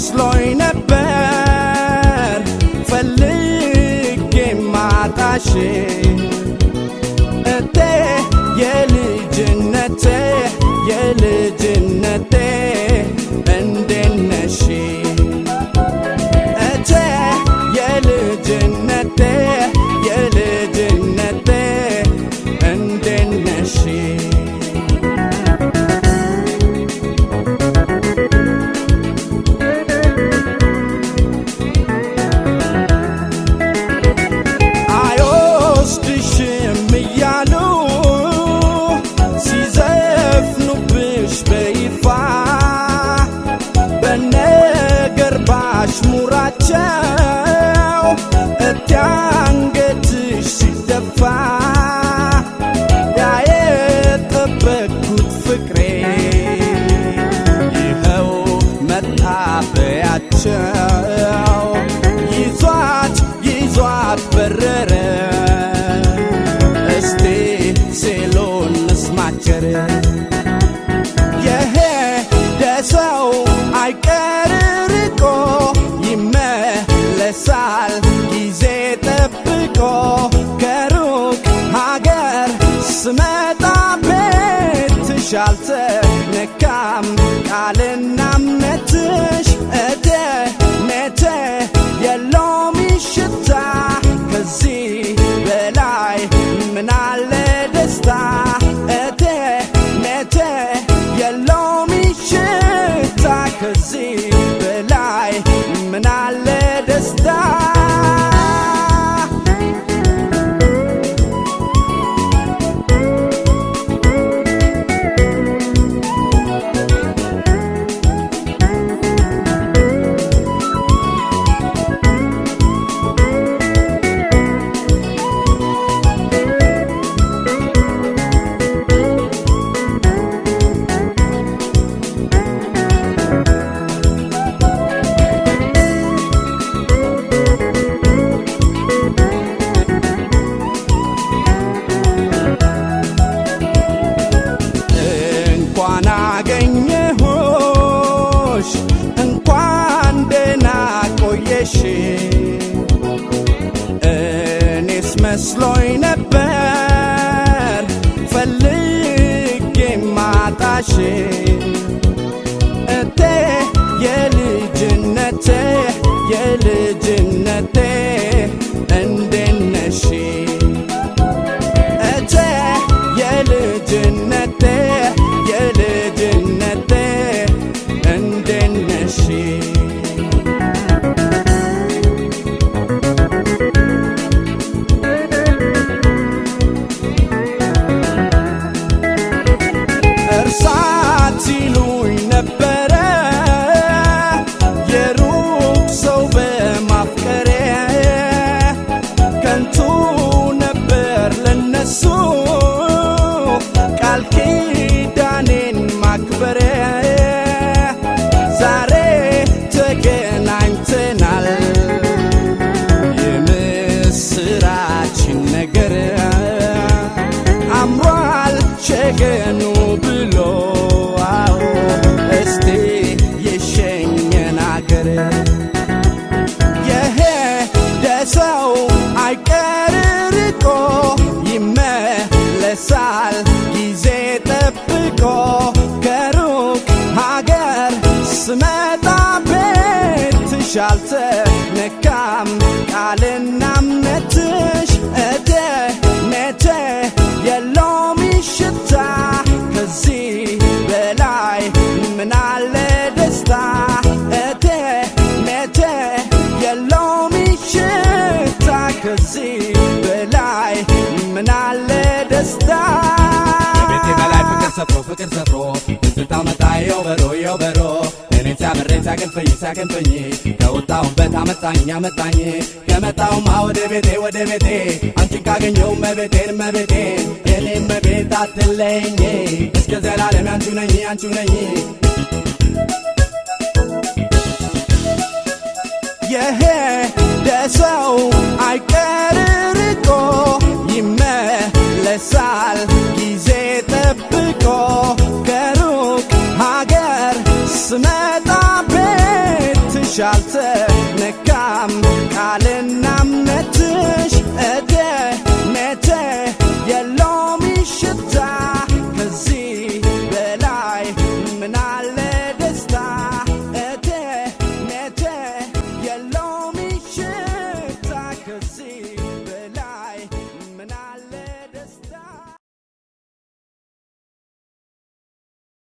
መስሎኝ ነበር ፈልጌ ማጣሽ እቴ የልጅነቴ እንዴት ነሽ እቴ የልጅነቴ እንዴት ነሽ ሙራቸው እቴ አንገትሽ ሲደፋ ያየጠበቅኩት ፍቅሬ ይኸው መታበያቸው ይዟት በረረ እስቲ ሴሎን ንስማቸር የሄደ ሰው አይቀር ርቆ ይመለሳል ጊዜ ጠብቆ ከሩቅ ሀገር ስመጣ ቤትሽ አልተነካም ቃልና እምነትሽ እቴ የለውም ሽታ ከዚህ በላይ ምናለ ደስታ እቴ የለውም ሽታ ከዚህ በላይ ምናለ ደስታ እንኳን ደህና ቆየሽ እኔስ መስሎኝ ነበር ፈልጌ ማጣሽ እቴ የልጅነቴ እንዴት ነሽ እቴ የልጅነቴ እንዴት ነሽ እርሳት ሲሉኝ ነበረ የሩቅ ሰው በማፍቀሬ ከንቱ ነበር ለነሱ ቃል ኪዳኔን ማክበሬ ዛሬ ተገናኝተናል የምስራችን ነገር አምሯል ሸገኑ ብሎ እስቲ የሸኘን አገር የሄደ ሰው አይቀር ርቆ ይመለሳል ጊዜ ጠብቆ ከሩቅ ሀገር ስመጣ ቤትሽ አልተነካም ቃልና እምነትሽ እቴ የለውም ሽታ ከዚህ በላይ ምናለ ደስታ እቴ የለውም ሽታ ከዚህ በላይ ምናለ ደስታ ቤቴ በላይ ፍቅር ሰፍሮ ትዝታው መጣ የውበሮ እኔን ሲያበረኝ ሲያገንፈኝ ከወጣሁበት አመጣኝ ከመጣሁማ ወደ ቤቴ አንቺን ካገኘሁ መቤቴን የኔም መቤት አትለኝ እስከ ዘላለም አንቺው ነኝ የሄደ ሰው አይቀር ርቆ ይመለሳል ጊዜ ጠብቆ ከሩቅ ሀገር ስመጣ ቤት ከዚህ